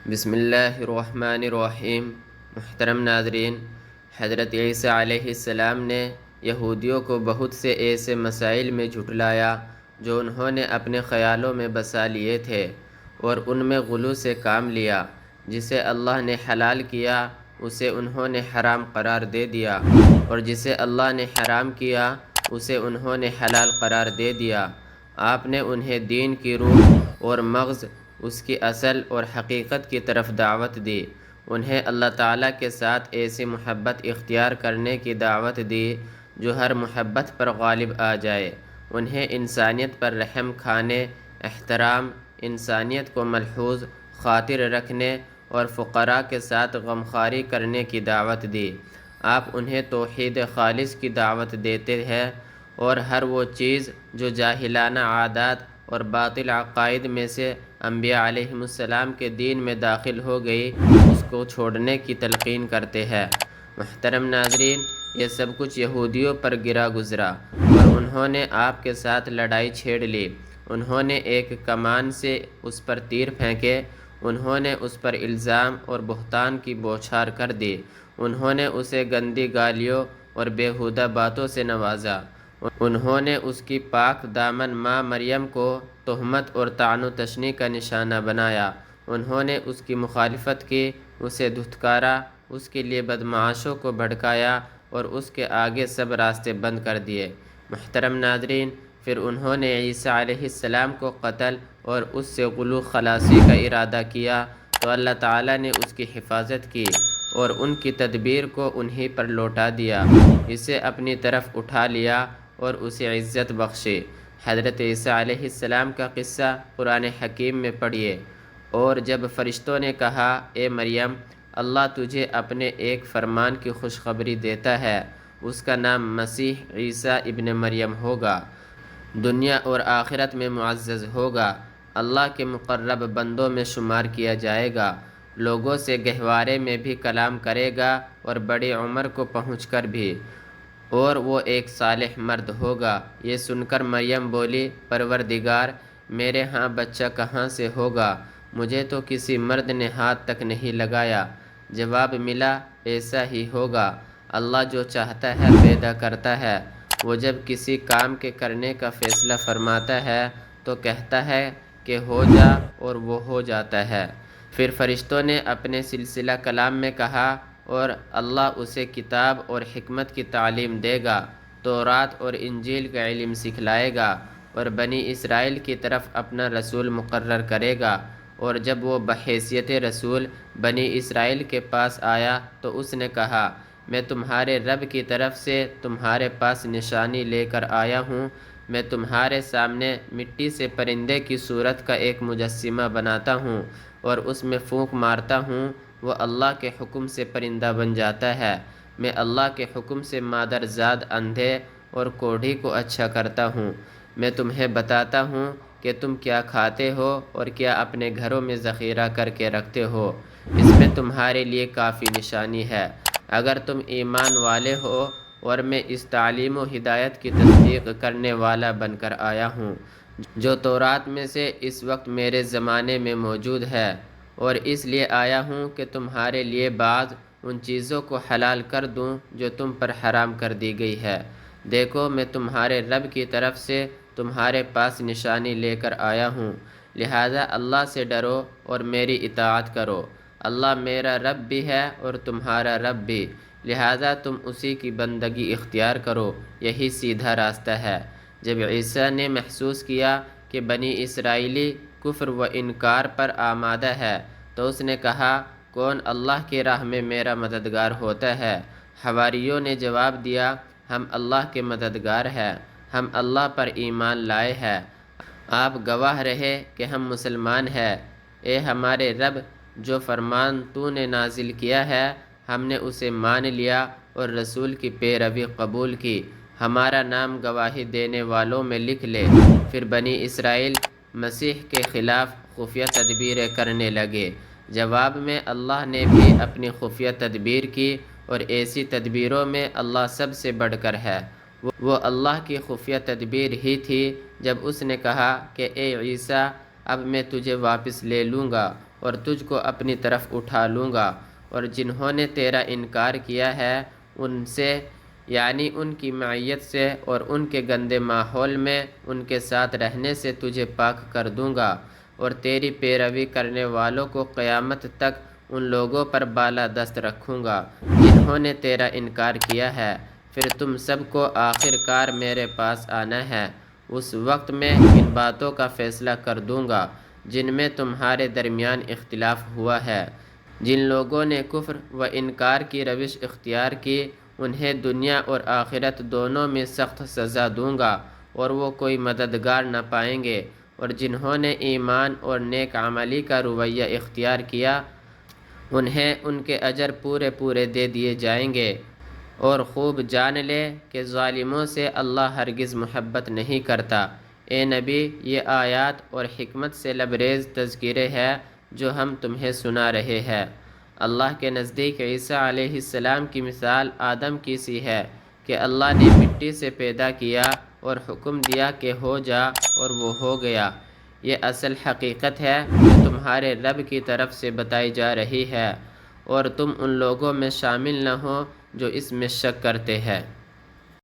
بسم اللہ الرحمن الرحیم۔ محترم ناظرین، حضرت عیسیٰ علیہ السلام نے یہودیوں کو بہت سے ایسے مسائل میں جھٹلایا جو انہوں نے اپنے خیالوں میں بسا لیے تھے اور ان میں غلو سے کام لیا۔ جسے اللہ نے حلال کیا اسے انہوں نے حرام قرار دے دیا، اور جسے اللہ نے حرام کیا اسے انہوں نے حلال قرار دے دیا۔ آپ نے انہیں دین کی روح اور مغز، اس کی اصل اور حقیقت کی طرف دعوت دی۔ انہیں اللہ تعالیٰ کے ساتھ ایسی محبت اختیار کرنے کی دعوت دی جو ہر محبت پر غالب آ جائے۔ انہیں انسانیت پر رحم کھانے، احترام، انسانیت کو ملحوظ خاطر رکھنے اور فقراء کے ساتھ غمخواری کرنے کی دعوت دی۔ آپ انہیں توحید خالص کی دعوت دیتے ہیں اور ہر وہ چیز جو جاہلانہ عادات اور باطل عقائد میں سے انبیاء علیہم السلام کے دین میں داخل ہو گئی اس کو چھوڑنے کی تلقین کرتے ہیں۔ محترم ناظرین، یہ سب کچھ یہودیوں پر گرا گزرا اور انہوں نے آپ کے ساتھ لڑائی چھیڑ لی۔ انہوں نے ایک کمان سے اس پر تیر پھینکے، انہوں نے اس پر الزام اور بہتان کی بوچھار کر دی، انہوں نے اسے گندی گالیوں اور بیہودہ باتوں سے نوازا، انہوں نے اس کی پاک دامن ماں مریم کو تہمت اور طعن و تشنیع کا نشانہ بنایا، انہوں نے اس کی مخالفت کی، اسے دھتکارا، اس کے لیے بدمعاشوں کو بھڑکایا اور اس کے آگے سب راستے بند کر دیے۔ محترم ناظرین، پھر انہوں نے عیسیٰ علیہ السلام کو قتل اور اس سے غلو خلاصی کا ارادہ کیا تو اللہ تعالیٰ نے اس کی حفاظت کی اور ان کی تدبیر کو انہی پر لوٹا دیا، اسے اپنی طرف اٹھا لیا اور اسے عزت بخشی۔ حضرت عیسیٰ علیہ السلام کا قصہ قرآن حکیم میں پڑھیے۔ اور جب فرشتوں نے کہا، اے مریم، اللہ تجھے اپنے ایک فرمان کی خوشخبری دیتا ہے، اس کا نام مسیح عیسیٰ ابن مریم ہوگا، دنیا اور آخرت میں معزز ہوگا، اللہ کے مقرب بندوں میں شمار کیا جائے گا، لوگوں سے گہوارے میں بھی کلام کرے گا اور بڑی عمر کو پہنچ کر بھی، اور وہ ایک صالح مرد ہوگا۔ یہ سن کر مریم بولی، پروردگار، میرے ہاں بچہ کہاں سے ہوگا؟ مجھے تو کسی مرد نے ہاتھ تک نہیں لگایا۔ جواب ملا، ایسا ہی ہوگا، اللہ جو چاہتا ہے پیدا کرتا ہے، وہ جب کسی کام کے کرنے کا فیصلہ فرماتا ہے تو کہتا ہے کہ ہو جا اور وہ ہو جاتا ہے۔ پھر فرشتوں نے اپنے سلسلہ کلام میں کہا، اور اللہ اسے کتاب اور حکمت کی تعلیم دے گا، تورات اور انجیل کا علم سکھلائے گا، اور بنی اسرائیل کی طرف اپنا رسول مقرر کرے گا۔ اور جب وہ بحیثیت رسول بنی اسرائیل کے پاس آیا تو اس نے کہا، میں تمہارے رب کی طرف سے تمہارے پاس نشانی لے کر آیا ہوں، میں تمہارے سامنے مٹی سے پرندے کی صورت کا ایک مجسمہ بناتا ہوں اور اس میں پھونک مارتا ہوں، وہ اللہ کے حکم سے پرندہ بن جاتا ہے، میں اللہ کے حکم سے مادرزاد اندھے اور کوڑھی کو اچھا کرتا ہوں، میں تمہیں بتاتا ہوں کہ تم کیا کھاتے ہو اور کیا اپنے گھروں میں ذخیرہ کر کے رکھتے ہو، اس میں تمہارے لیے کافی نشانی ہے اگر تم ایمان والے ہو، اور میں اس تعلیم و ہدایت کی تصدیق کرنے والا بن کر آیا ہوں جو تورات میں سے اس وقت میرے زمانے میں موجود ہے، اور اس لیے آیا ہوں کہ تمہارے لیے بعض ان چیزوں کو حلال کر دوں جو تم پر حرام کر دی گئی ہے۔ دیکھو، میں تمہارے رب کی طرف سے تمہارے پاس نشانی لے کر آیا ہوں، لہذا اللہ سے ڈرو اور میری اطاعت کرو، اللہ میرا رب بھی ہے اور تمہارا رب بھی، لہذا تم اسی کی بندگی اختیار کرو، یہی سیدھا راستہ ہے۔ جب عیسیٰ نے محسوس کیا کہ بنی اسرائیلی کفر و انکار پر آمادہ ہے تو اس نے کہا، کون اللہ کی راہ میں میرا مددگار ہوتا ہے؟ حواریوں نے جواب دیا، ہم اللہ کے مددگار ہیں، ہم اللہ پر ایمان لائے ہیں، آپ گواہ رہے کہ ہم مسلمان ہیں۔ اے ہمارے رب، جو فرمان تو نے نازل کیا ہے ہم نے اسے مان لیا اور رسول کی پیروی قبول کی، ہمارا نام گواہی دینے والوں میں لکھ لے۔ پھر بنی اسرائیل مسیح کے خلاف خفیہ تدبیریں کرنے لگے۔ جواب میں اللہ نے بھی اپنی خفیہ تدبیر کی، اور ایسی تدبیروں میں اللہ سب سے بڑھ کر ہے۔ وہ اللہ کی خفیہ تدبیر ہی تھی جب اس نے کہا کہ اے عیسیٰ، اب میں تجھے واپس لے لوں گا اور تجھ کو اپنی طرف اٹھا لوں گا، اور جنہوں نے تیرا انکار کیا ہے ان سے، یعنی ان کی معیت سے اور ان کے گندے ماحول میں ان کے ساتھ رہنے سے تجھے پاک کر دوں گا، اور تیری پیروی کرنے والوں کو قیامت تک ان لوگوں پر بالا دست رکھوں گا جنہوں نے تیرا انکار کیا ہے۔ پھر تم سب کو آخر کار میرے پاس آنا ہے، اس وقت میں ان باتوں کا فیصلہ کر دوں گا جن میں تمہارے درمیان اختلاف ہوا ہے۔ جن لوگوں نے کفر و انکار کی روش اختیار کی انہیں دنیا اور آخرت دونوں میں سخت سزا دوں گا اور وہ کوئی مددگار نہ پائیں گے، اور جنہوں نے ایمان اور نیک عملی کا رویہ اختیار کیا انہیں ان کے اجر پورے پورے دے دیے جائیں گے، اور خوب جان لے کہ ظالموں سے اللہ ہرگز محبت نہیں کرتا۔ اے نبی، یہ آیات اور حکمت سے لبریز تذکرے ہے جو ہم تمہیں سنا رہے ہیں۔ اللہ کے نزدیک عیسیٰ علیہ السلام کی مثال آدم کی سی ہے کہ اللہ نے مٹی سے پیدا کیا اور حکم دیا کہ ہو جا اور وہ ہو گیا۔ یہ اصل حقیقت ہے جو تمہارے رب کی طرف سے بتائی جا رہی ہے، اور تم ان لوگوں میں شامل نہ ہو جو اس میں شک کرتے ہیں۔